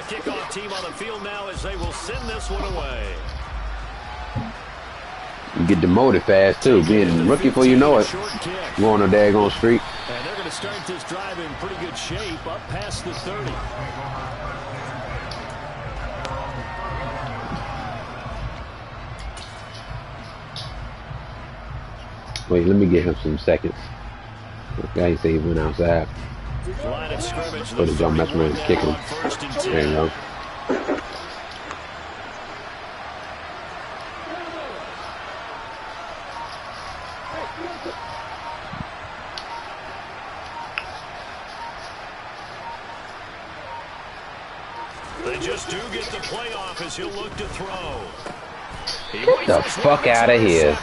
kickoff team on the field now as they will send this one away. You get demoted fast, too. Being a rookie before you know it. You on a daggone streak. And they're going to start this drive in pretty good shape up past the 30. Wait, let me get him some seconds. Okay, he said he went outside. Line of scrimmage. So the jump mesmer is kicking. There you go. They just do get the playoff as he'll look to throw. Get the fuck out of here.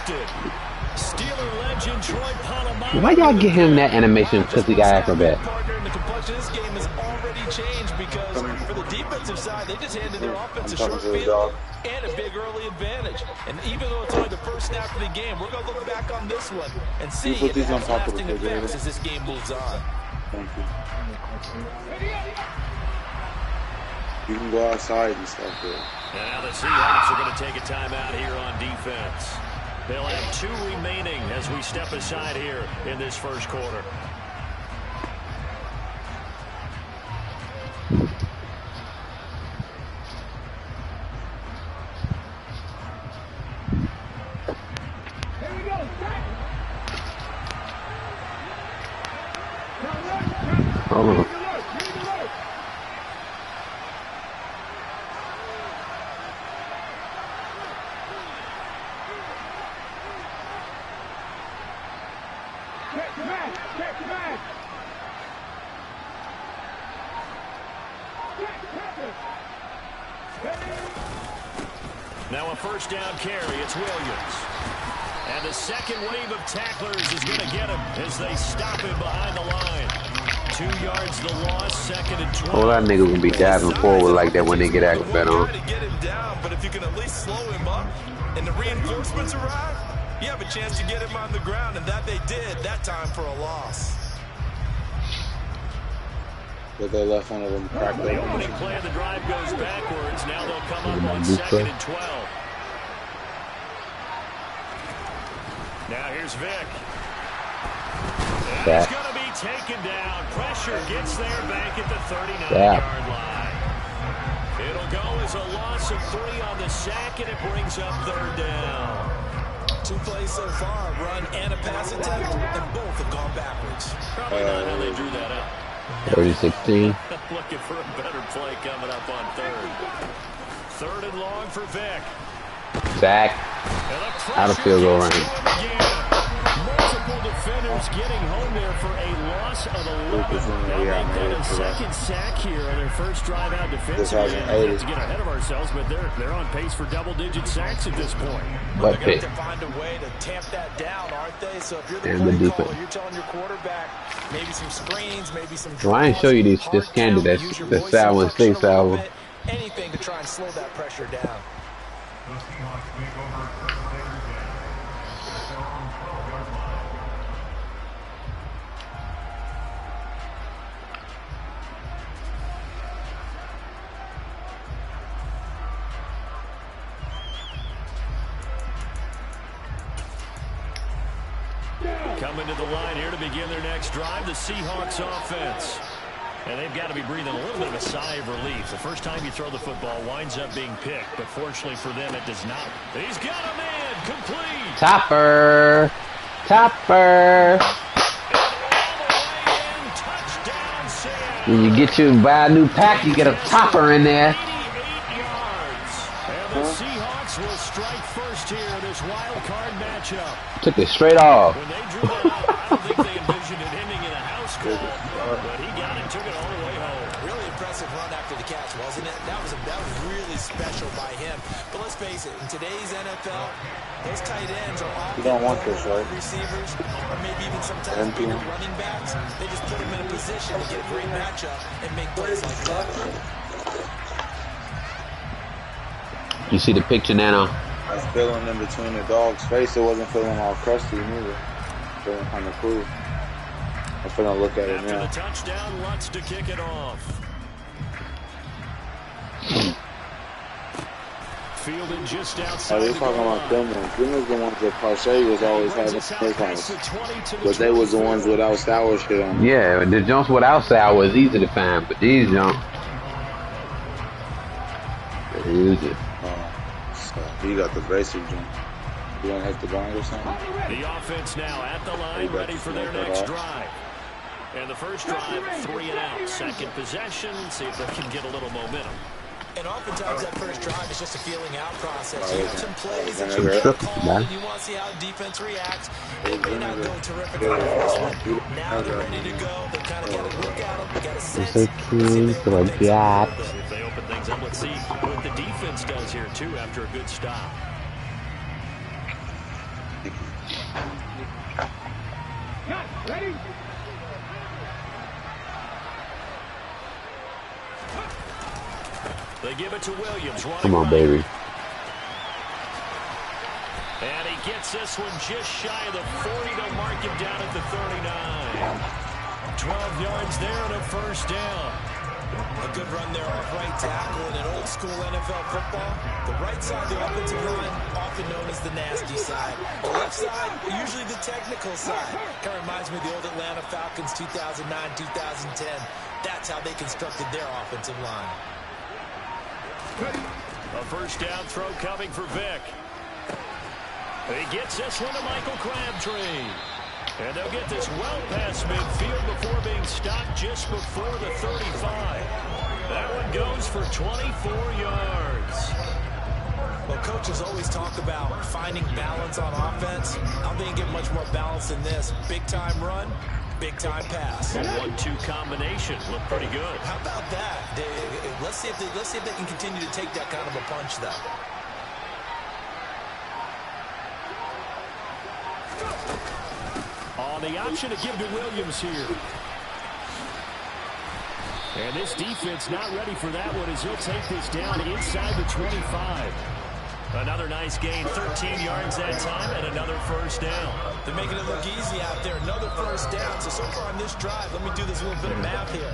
Why y'all get him that animation because he got acrobat? The complexion of this game has already changed because for the defensive side, they just handed their offense a short field and a big early advantage. And even though it's only the first snap of the game, we're going to look back on this one and see if it has lasting effects as this game moves on. Thank you. You can go outside and stuff there. Now the Seahawks are going to take a timeout here on defense. They'll have 2 remaining as we step aside here in this first quarter. Oh. Now a first down carry, it's Williams. And the second wave of tacklers is going to get him as they stop him behind the line. 2 yards the loss, second and 12. Oh, that nigga gonna be diving forward like that when they get acrobat on. To get him down, but if you can at least slow him up and the reinforcements arrive, you have a chance to get him on the ground, and that they did that time for a loss. But they left one of them cracked The opening play of the drive goes backwards. Now they'll come up on second and 12. Now here's Vic. And he's going to be taken down. Pressure gets there back at the 39-yard line. It'll go as a loss of 3 on the sack, and it brings up third down. 2 plays so far, a run and a pass attempt, and both have gone backwards. Probably not how they drew that up. 30-16. Looking for a better play coming up on third. Third and long for Vic. Sack. Out of field goal range. Multiple defenders getting home there for a loss of 11. They'll make that a second sack here on their first drive out defensively. We have to get ahead of ourselves, but they're on pace for double-digit sacks at this point. What They're going to have to find a way to tamp that down, aren't they? So if you're the play caller, you're telling your quarterback maybe some screens, maybe some draws. Well, I ain't show you this candy that's sour and stinks sour. Anything to try and slow that pressure down. Coming to the line here to begin their next drive, the Seahawks offense. And they've got to be breathing a little bit of a sigh of relief. The first time you throw the football winds up being picked, but fortunately for them, it does not. He's got a man, complete. Topper. Topper. When you get you buy a new pack, you get a topper in there. 88 yards. And the Seahawks will strike first here in this wild card matchup. Took it straight off. When they drew that up, I don't think they envisioned it ending in a house call, but he got it, took it all the way home. Really impressive run after the catch, wasn't it? That was really special by him. But let's face it, in today's NFL, those tight ends are often you don't want this, right? receivers, or maybe even sometimes bigger running backs. They just put them in a position to get a great matchup and make plays like that. You see the picture, Nano? I was feeling in between the dog's face. It wasn't feeling all crusty neither. Feeling kind of cool. I'm gonna look at it now. After the touchdown, Lutz to kick it off. Fielded just outside. They're talking about them ones. Them was the ones that Pache was always having in his house. But they was the ones without sour shit on them. Yeah, the jumps without sour is easy to find, but these jumps. Easy. So he got the basic jump. You want to hit the bong or something? The offense now at the line, ready for their next drive. And the first drive, 3 and out. Second possession, see if they can get a little momentum. And oftentimes that first drive is just a feeling out process. You have some plays that you want to call, and you want to see how the defense reacts. They may not go terrific on the first one. Now they're ready to go. They kind of got to look at them. They got to sense. If they open things up, let's see what the defense does here, too, after a good stop. Ready? They give it to Williams. Come on, baby. And he gets this one just shy of the 40 to mark him down at the 39. 12 yards there and a first down. A good run there off right tackle in an old school NFL football. The right side of the offensive line, often known as the nasty side. The left side, usually the technical side. Kind of reminds me of the old Atlanta Falcons 2009, 2010. That's how they constructed their offensive line. A first down throw coming for Vick. He gets this one to Michael Crabtree. And they'll get this well past midfield before being stopped just before the 35. That one goes for 24 yards. Well, coaches always talk about finding balance on offense. I don't think you get much more balance than this. Big-time run, big-time pass. A 1-2 combination looked pretty good. How about that? Let's see if they can continue to take that kind of a punch, though. On the option to give to Williams here. And this defense not ready for that one as he'll take this down inside the 25. Another nice gain, 13 yards that time, and another first down. They're making it look easy out there. Another first down. So far on this drive, let me do this little bit of math here.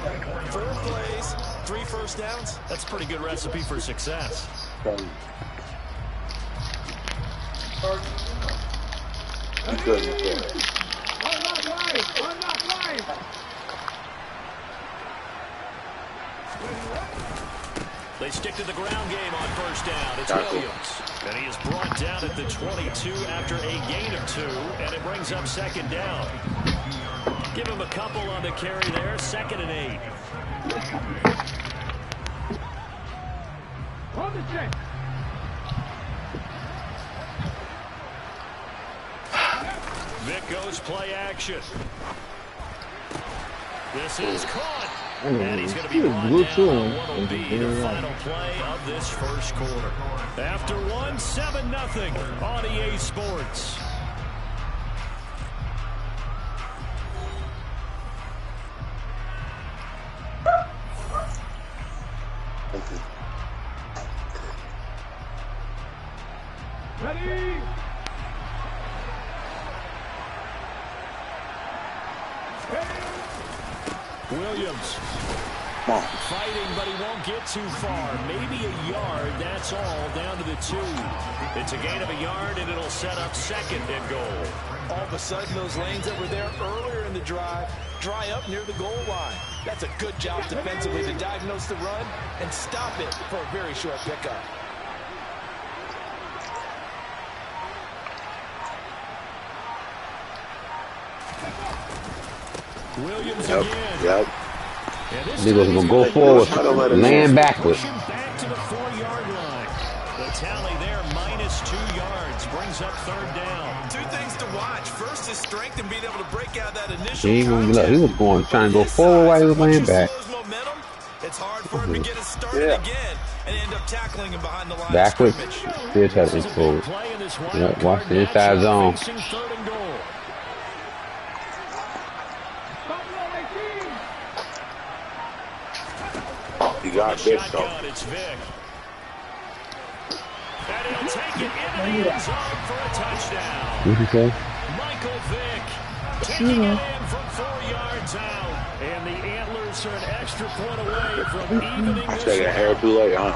4 plays, 3 first downs. That's a pretty good recipe for success. They stick to the ground game on first down. It's Williams. And he is brought down at the 22 after a gain of 2, and it brings up second down. Give him a couple on the carry there, 2nd and 8. Hold the check. Vick goes play action. This is caught. And he's going to be brought down on what will be the final play of this first quarter. After 1, 7-0 on EA Sports. Ready? Williams fighting, but he won't get too far. Maybe a yard, that's all, down to the 2. It's a gain of a yard, and it'll set up 2nd and goal. All of a sudden, those lanes that were there earlier in the drive dry up near the goal line. That's a good job defensively to diagnose the run and stop it for a very short pickup. Williams again. Yep. Niggas gonna go forward, land backwards. Back to the 4-yard line. The tally there, -2 yards, brings up 3rd down. 2 things to watch. First, his strength and being able to break out that initial He was going trying to go forward while he was laying back. Momentum, it's hard for him to get it started again and end up tackling him behind the line. Backwards, still try to go forward. Yep, watch the inside zone. 3rd and goal. You got this, though. It's Vick. And he'll take it into the end zone for a touchdown. What'd you say? Michael Vick taking it in from 4 yards out. And the Antlers are an extra point away from evening this Taking hair too late, huh?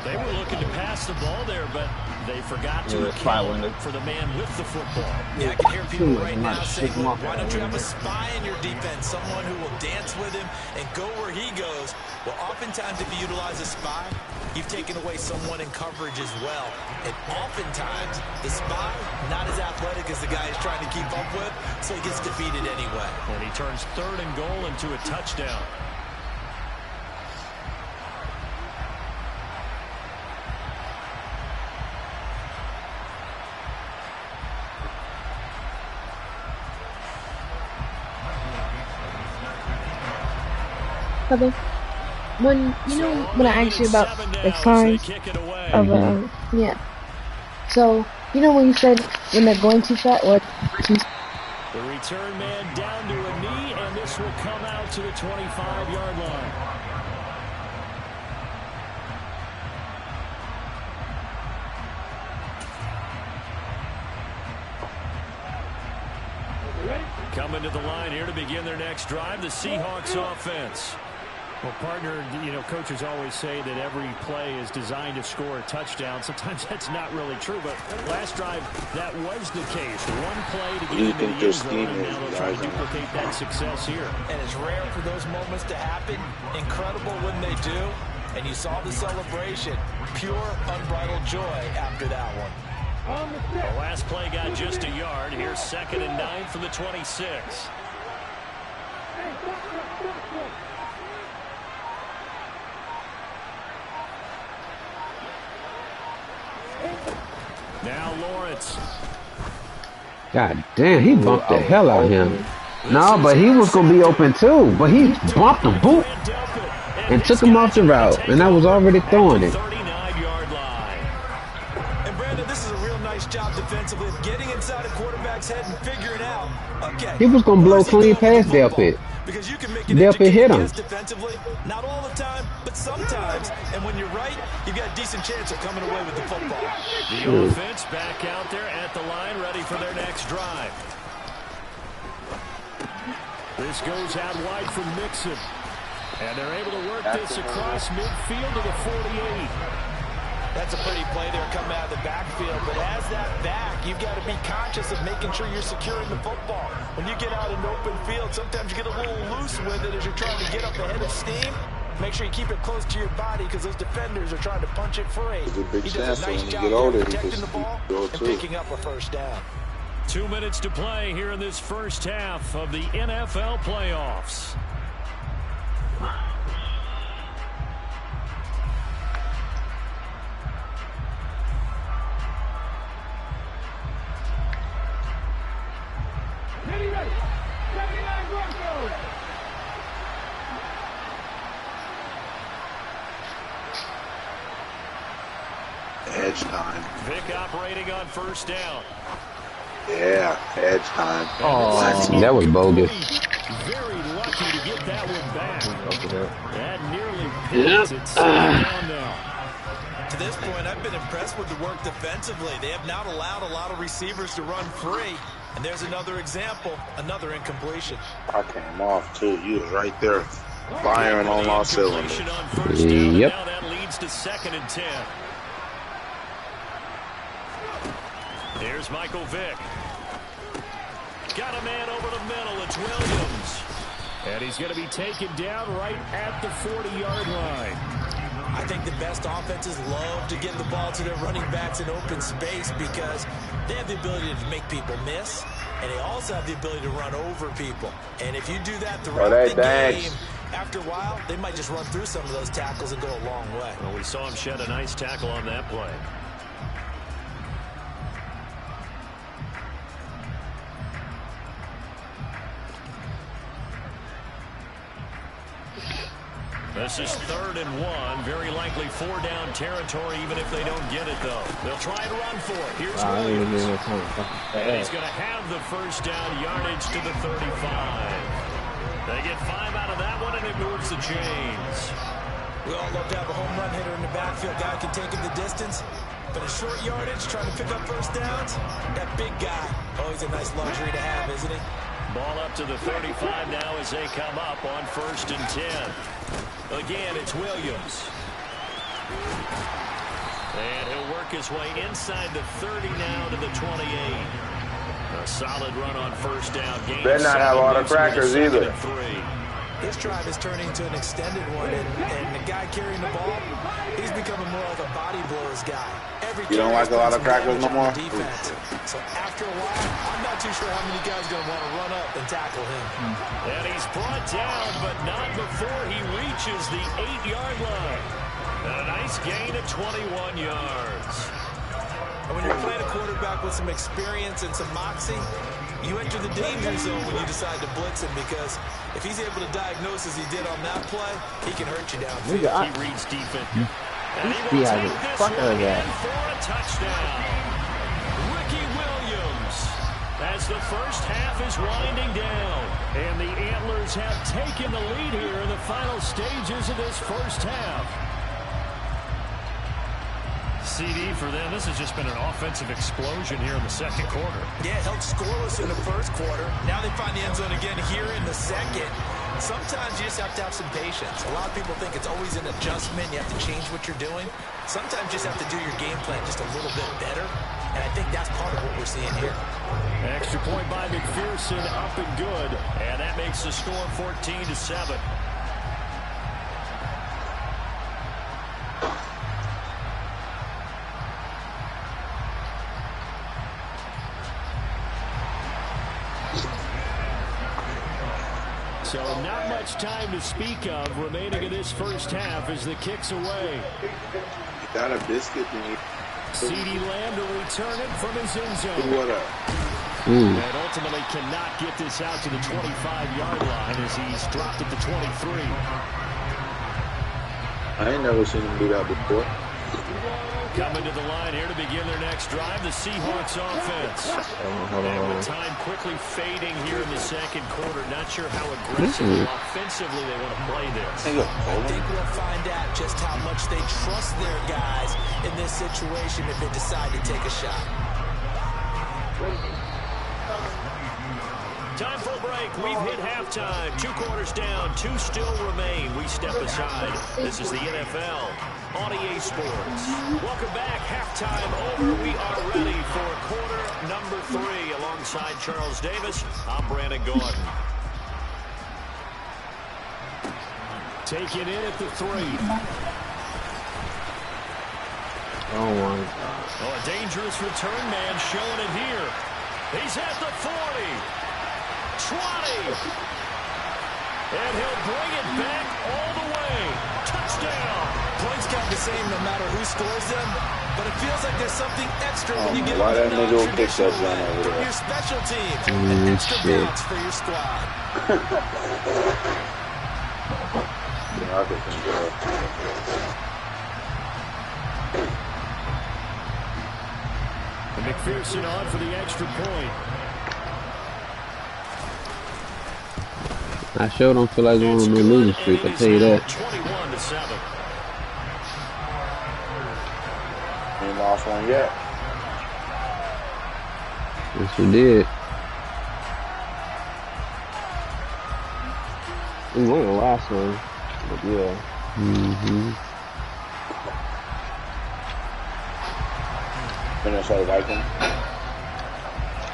They were looking to pass the ball there, but they forgot to account for the man with the football. Yeah, I can hear people right now saying, well, why don't you have a spy in your defense, someone who will dance with him and go where he goes? Well, oftentimes if you utilize a spy, you've taken away someone in coverage as well. And oftentimes, the spy, not as athletic as the guy he's trying to keep up with, so he gets defeated anyway. And he turns 3rd and goal into a touchdown. When when I asked you about the signs of yeah, so when you said when they're going too fast or too. The return man down to a knee, and this will come out to the 25-yard line. Coming to the line here to begin their next drive, the Seahawks offense. Well, partner, coaches always say that every play is designed to score a touchdown. Sometimes that's not really true, but last drive, that was the case. One play to get into the end zone, and now they'll try to duplicate that success here. And it's rare for those moments to happen. Incredible when they do. And you saw the celebration. Pure, unbridled joy after that one. The last play got just a yard. Here's 2nd and 9 from the 26. Now Lawrence. God damn, he bumped the hell out of him. No, but he was going to be open too. But he bumped the boot and took him off the route. And I was already throwing it. And Brandon, this is a real nice job defensively of getting inside a quarterback's head and figuring out, okay. He was going to blow clean past Delpit. Because you can make an Delpit hit him. Defensively, not all the time, but sometimes. And when you're right, you've got a decent chance of coming away with the football. The offense back out there at the line, ready for their next drive. This goes out wide from Mixon. And they're able to work this across midfield to the 48. That's a pretty play there coming out of the backfield. But as that back, you've got to be conscious of making sure you're securing the football. When you get out in open field, sometimes you get a little loose with it as you're trying to get up ahead of steam. Make sure you keep it close to your body because those defenders are trying to punch it free. He does a nice job there protecting the ball and picking up a first down. 2 minutes to play here in this first half of the NFL playoffs. Edge time. Vic operating on first down. Yeah, edge time. Oh, that was bogus. Very lucky to get that one back. That nearly puts it down now. To this point, I've been impressed with the work defensively. They have not allowed a lot of receivers to run free. And there's another example, another incompletion. I came off, too. You was right there firing on all cylinders. Yep. Now that leads to 2nd and 10. Here's Michael Vick. Got a man over the middle. It's Williams. And he's going to be taken down right at the 40-yard line. I think the best offenses love to give the ball to their running backs in open space because they have the ability to make people miss, and they also have the ability to run over people. And if you do that throughout the game, after a while, they might just run through some of those tackles and go a long way. Well, we saw him shed a nice tackle on that play. This is 3rd and 1. Very likely 4-down territory, even if they don't get it, though. They'll try and run for it. Here's Williams. And he's going to have the first down yardage to the 35. They get 5 out of that one, and it moves the chains. We all love to have a home run hitter in the backfield. Guy can take him the distance. But a short yardage, trying to pick up first downs, that big guy, always a nice luxury to have, isn't he? Ball up to the 35 now as they come up on 1st and 10. Again, it's Williams. And he'll work his way inside the 30 now to the 28. A solid run on 1st down. Better not have all the crackers either. This drive is turning into an extended one, and the guy carrying the ball, he's becoming more of a body blows guy. You don't like a lot of crackers no more? Defense. So after a while, I'm not too sure how many guys are going to want to run up and tackle him. And he's brought down, but not before he reaches the 8-yard line. And a nice gain of 21 yards. And when you're playing a quarterback with some experience and some moxie, you enter the danger zone when you decide to blitz him, because if he's able to diagnose as he did on that play, he can hurt you downfield. He reads defense. And he will Yeah, take this fuck one that. in for a touchdown. Ricky Williams, as the first half is winding down. And the Antlers have taken the lead here in the final stages of this first half. CD for them, this has just been an offensive explosion here in the second quarter. Yeah, held scoreless in the first quarter. Now they find the end zone again here in the second. Sometimes you just have to have some patience. A lot of people think it's always an adjustment. You have to change what you're doing. Sometimes you just have to do your game plan just a little bit better. And I think that's part of what we're seeing here. Extra point by McPherson, up and good. And that makes the score 14-7. So not much time to speak of remaining in this first half as the kick's away. Got a biscuit in here. CeeDee Lamb to return it from his end zone. What up? And ultimately cannot get this out to the 25-yard line as he's dropped at the 23. I ain't never seen him do that before. Coming to the line here to begin their next drive, the Seahawks offense. And with time quickly fading here in the second quarter, not sure how aggressively offensively they want to play this. I think we'll find out just how much they trust their guys in this situation if they decide to take a shot. Time for a break. We've hit halftime. 2 quarters down. 2 still remain. We step aside. This is the NFL on EA Sports. Welcome back. Halftime over. We are ready for quarter number 3. Alongside Charles Davis, I'm Brandon Gordon. Taken in at the 3. Oh my God. Oh, a dangerous return man showing it here. He's at the 40. 20. And he'll bring it back all the way. Touchdown. Points count the same no matter who scores them, but it feels like there's something extra when you get why that nigga will kick that non-traditional gun way over from there? your special teams. An extra bounce for your squad. Yeah, I could think of it. And McPherson on for the extra point. I sure don't feel like going on no losing streak, I'll tell you that. 21-7. Ain't lost one yet. Yes, we did. We won the last one, but yeah. Minnesota Vikings.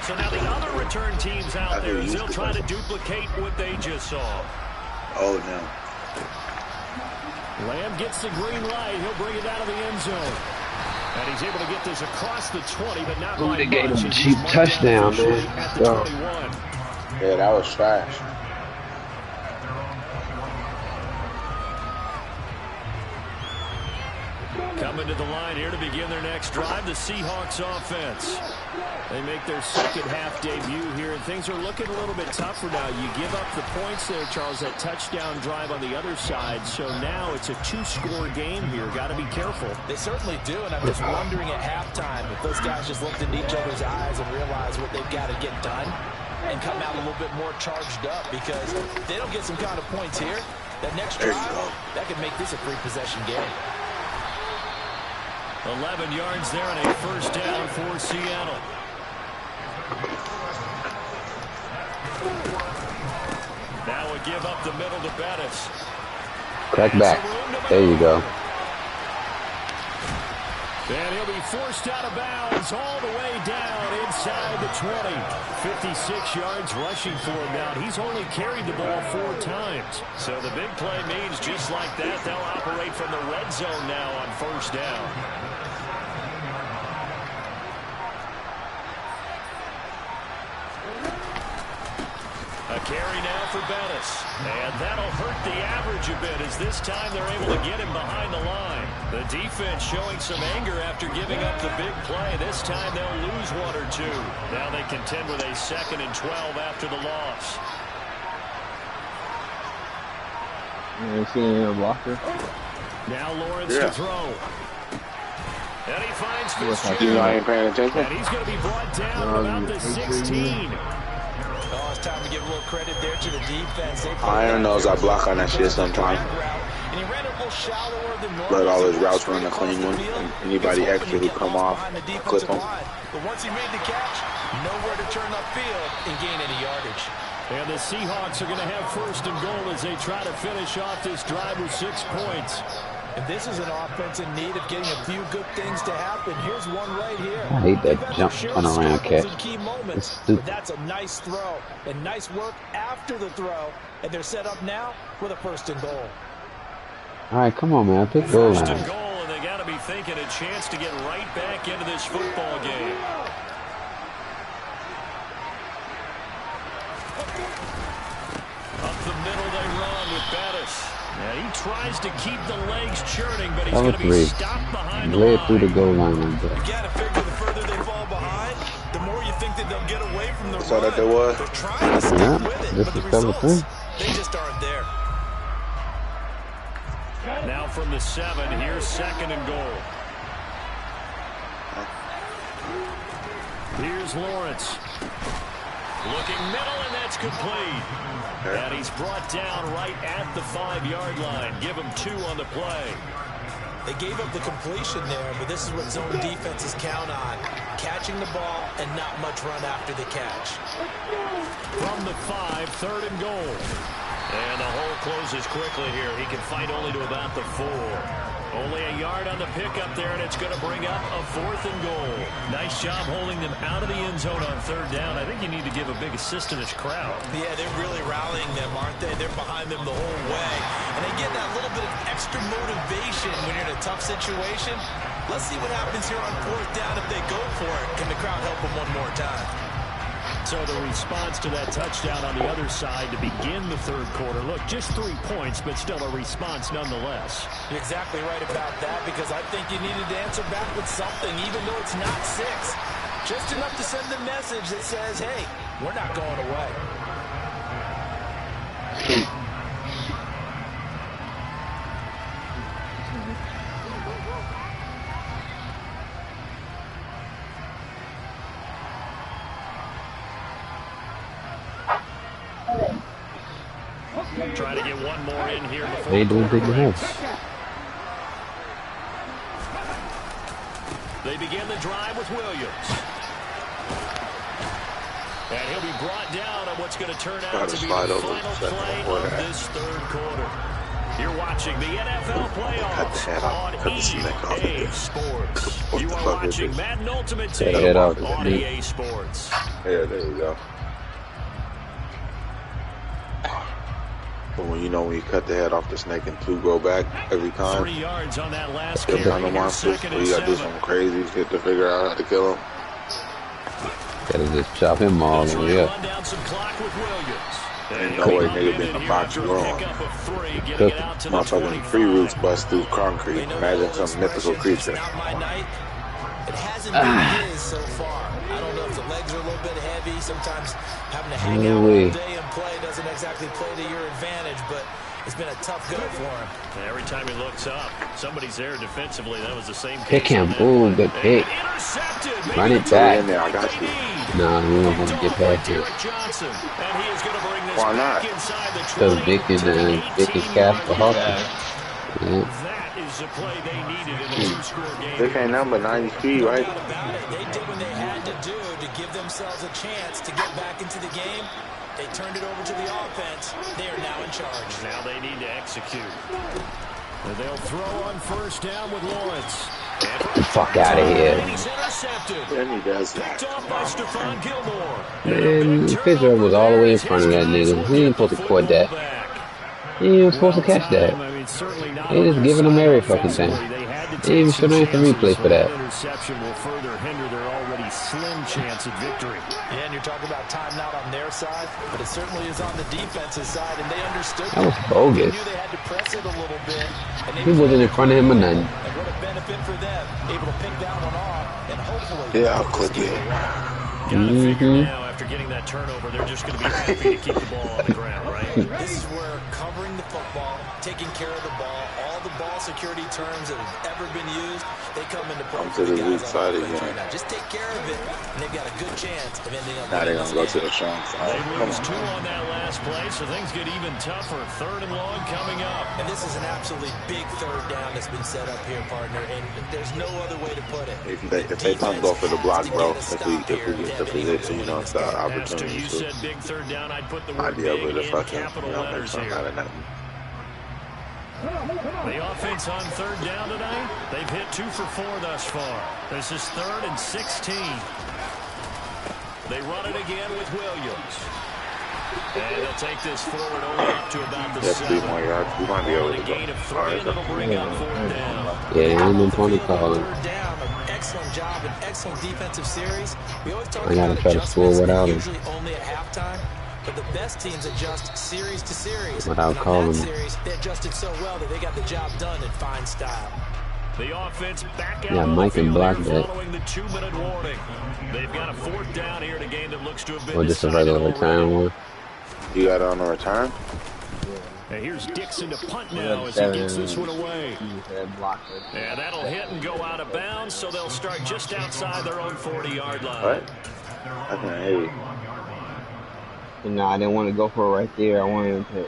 So now the other return teams out there, they'll try to duplicate what they just saw. Oh, no. Lamb gets the green light. He'll bring it out of the end zone. And he's able to get this across the 20, but not by They gave much. him a cheap touchdown, man. At the 21. Yeah, that was trash. Coming to the line here to begin their next drive, the Seahawks offense. They make their second half debut here, and things are looking a little bit tougher now. You give up the points there, Charles, that touchdown drive on the other side. So now it's a 2-score game here. Got to be careful. They certainly do, and I'm just wondering at halftime if those guys just looked into each other's eyes and realized what they've got to get done and come out a little bit more charged up, because if they don't get some kind of points here, that next drive, that could make this a 3-possession game. 11 yards there on a first down for Seattle. now and give up the middle to Bettis. Crack back. There you go. And he'll be forced out of bounds all the way down inside the 20. 56 yards rushing for him now. He's only carried the ball 4 times. So the big play means just like that, they'll operate from the red zone now on first down. A carry now for Bettis. And that'll hurt the average a bit as this time they're able to get him behind the line. The defense showing some anger after giving up the big play. This time they'll lose 1 or 2. Now they contend with a 2nd and 12 after the loss. You see any blocker? Now Lawrence to throw. And he finds Fitzgerald. You know I ain't paying attention. And he's going to be brought down about the 16. Oh, it's time to give a little credit there to the defense. Iron knows I block on that shit sometimes. And he ran a little shallower than normal. Let all his routes run a clean one. And anybody extra who come off, clip them. But once he made the catch, nowhere to turn upfield and gain any yardage. And the Seahawks are going to have 1st and goal as they try to finish off this drive with 6 points. And this is an offense in need of getting a few good things to happen. Here's one right here. I hate that jump on around catch. It's stupid. That's a nice throw and nice work after the throw. And they're set up now with a 1st and goal. All right, come on, man. Pick goal line. 1st and goal, and they got to be thinking a chance to get right back into this football game. Up the middle they run with Bettis. And he tries to keep the legs churning, but he's going to be stopped behind the line. Led through the goal line like that. You got to figure the further they fall behind, the more you think that they'll get away from the So run. that there was. They're trying to stick with it, this but the is cover results, 3. they just aren't there. Now from the 7, here's 2nd and goal. Here's Lawrence. Looking middle, and that's complete. And he's brought down right at the 5-yard line. Give him 2 on the play. They gave up the completion there, but this is what zone defenses count on. Catching the ball and not much run after the catch. From the 5, 3rd and goal. And the hole closes quickly here. He can fight only to about the 4. Only a yard on the pickup there, and it's going to bring up a 4th and goal. Nice job holding them out of the end zone on 3rd down. I think you need to give a big assist to this crowd. Yeah, they're really rallying them, aren't they? They're behind them the whole way. And they get that little bit of extra motivation when you're in a tough situation. Let's see what happens here on 4th down if they go for it. Can the crowd help them one more time? So the response to that touchdown on the other side to begin the 3rd quarter. Look, just 3 points, but still a response nonetheless. You're exactly right about that, because I think you needed to answer back with something, even though it's not 6. Just enough to send a message that says, hey, we're not going away. Try to get one more in here before They doing big enough. They begin the drive with Williams. And he'll be brought down on what's going to turn out to be the final play of this 3rd quarter. You're watching the NFL playoffs on EA Sports. You are watching Madden Ultimate Team on EA Sports. Yeah, there you go. But when you cut the head off the snake and 2 grow back every time. 3 yards on that last carry. On the monsters, you gotta do some crazy shit to figure out how to kill him. Gotta just chop him all the way up. Ain't no way nigga been in a box wrong. Motherfucking free roots bust through concrete. Imagine some mythical creature. It hasn't been his so far. I don't know if the legs are a little bit heavy. Sometimes having to hang out all day and play doesn't exactly play to your advantage, but it's been a tough go for him. And every time he looks up, somebody's there defensively. That was the same pick him. Ooh, good pick. Run it back. In there, I got you. No, we don't want to get past it. Why not? Because Vic and Casper Hawkins. That is the play they needed in the 2-score game. Vic ain't number 90 speed, right? They did what they had to do to give themselves a chance to get back into the game. They turned it over to the offense. They are now in charge. Now they need to execute. And they'll throw on first down with Lawrence. Fuck out of here. He's intercepted. Then he does Picked that. off by Stephon Gilmore. Man, Fitzgerald was all the way in front of that nigga. He ain't supposed to quit that. He ain't even supposed to catch that. They just giving him every fucking thing. They even should have the replay for that. Interception will further hinder their already slim chance at victory. Yeah, and you're talking about timeout on their side, but it certainly is on the defensive side, and they understood That was bogus. They knew they had to press it a little bit. And He wasn't in front of him or nothing. And what a benefit for them, able to pick that one off, and hopefully... Yeah, I'll click it. Gotta figure now, after getting that turnover, they're just going to be happy to keep the ball on the ground, right? This is where covering the football, taking care of the ball, all the ball security terms that have ever been used, they come into play for the guys on offense right now. Just take care of it, and they've got a good chance of ending up... Now they're going to go to the strong side. They lose 2 on that last play, so things get even tougher. 3rd and long coming up. And this is an absolutely big 3rd down that's been set up here, partner, and there's no other way to put it. If they don't go for the block, bro, if we get the position, you know, it's the opportunity. You said big 3rd down, I'd put the word I'd be able to big in fucking, capital you know, letters make here. something out of nothing. The offense on 3rd down tonight, they've hit 2 for 4 thus far. This is 3rd and 16. They run it again with Williams. And they'll take this forward only up to about the 7. 3 more yards. We might be able to go. Gain of 3, and it'll bring up 4th down. Yeah, ain't no point in calling. 3rd down, an excellent job, an excellent defensive series. We always talk I gotta about try to score without him. usually only at halftime. But the best teams adjust series to series. Without and on calling. that series, they adjusted so well that they got the job done in fine style. The offense back out Yeah, on Mike the and field block here that. following the 2-minute warning. They've got a 4th down here in a game that looks to have been Or just a decided regular return already. one. You got it on the return? And here's Dixon to punt now as he gets this one away. Yeah, that'll hit and go out of bounds, so they'll start just outside their own 40-yard line. What? I can't hear you. No, I didn't want to go for it right there. I wanted to...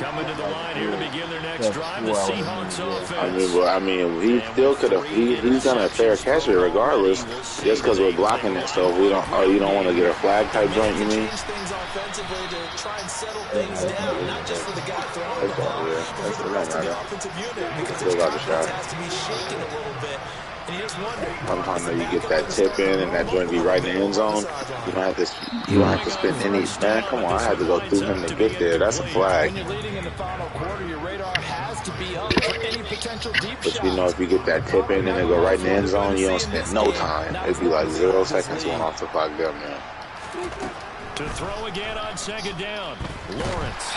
Coming to the line here to begin their next drive, the Seahawks offense. I mean, he still could have. He's done a fair catch it regardless. Just because we're blocking it, so we don't. Oh, you don't want to get a flag type joint, you mean? Things offensively to try and settle things down, not just for the guy throwing the ball, but for the rest of the offensive unit, because the offense has to be shaken a little bit. And you just wonder. Sometimes you get that tip in and that joint be right in the end zone. You don't have to spend any. Man, come on! I had to go through him to get there. That's a flag. When you're leading in the final quarter, your radar has to be up for any potential deep But shot. you know, if you get that tip in and it go right in the end zone, you don't spend no time. It'd be like 0 seconds going off the clock down there. To throw again on 2nd down, Lawrence.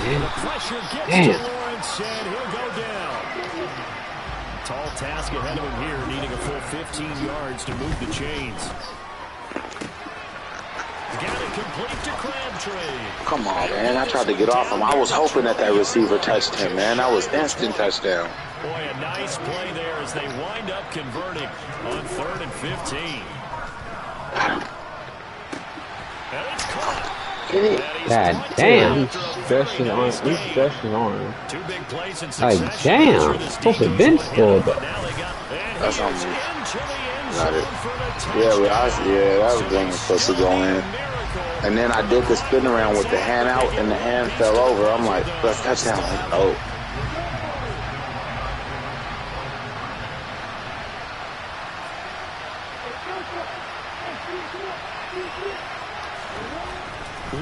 Man. The pressure gets Damn. to Lawrence, and he'll go down. Tall task ahead of him here, needing a full 15 yards to move the chains. Got it complete to Crabtree. Come on, man. I tried to get off him. I was hoping that receiver touched him, man. That was instant touchdown. Boy, a nice play there as they wind up converting on 3rd and 15. And it's caught. God damn. He's stretched his arm. He's stretched his arm. 2 big plays in Like, succession. damn. Supposed to have been scored, but That's on me. Got it. Yeah, that was going supposed to go in. And then I did the spin around with the hand out, and the hand fell over. I'm like, let's touchdown. Oh.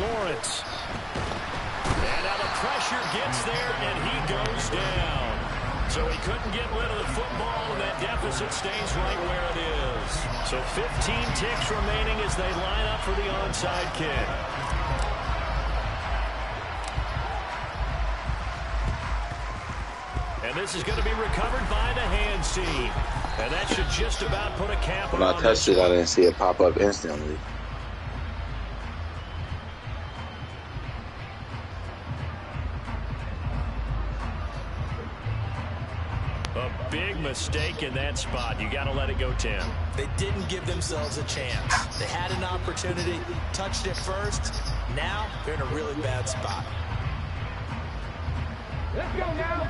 Lawrence. And now the pressure gets there, and he goes down. So he couldn't get rid of the football, and that deficit stays right where it is. So 15 ticks remaining as they line up for the onside kick. And this is going to be recovered by the hands team. And that should just about put a cap on When I touched it, I didn't see it pop up instantly. A big mistake in that spot. You got to let it go, Tim. They didn't give themselves a chance. They had an opportunity, touched it first. Now they're in a really bad spot. Let's go now.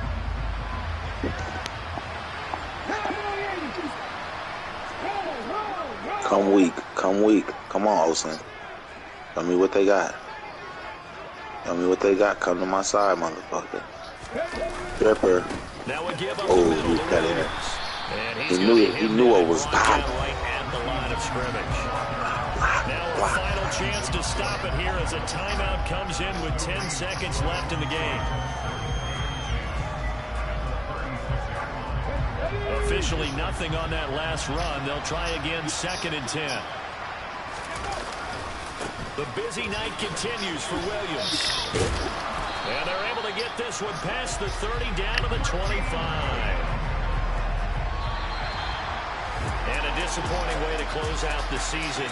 Come weak. Come on, Olsen. Tell me what they got. Tell me what they got. Come to my side, motherfucker. Ripper. Now a give up Oh, the middle he to cut in. Williams. And He he's knew gonna it. be He hit knew down it was right popping. down right at the line of scrimmage. Now a final chance to stop it here as a timeout comes in with 10 seconds left in the game. Officially nothing on that last run. They'll try again 2nd and 10. The busy night continues for Williams. And they're able to get this one past the 30 down to the 25. And a disappointing way to close out the season.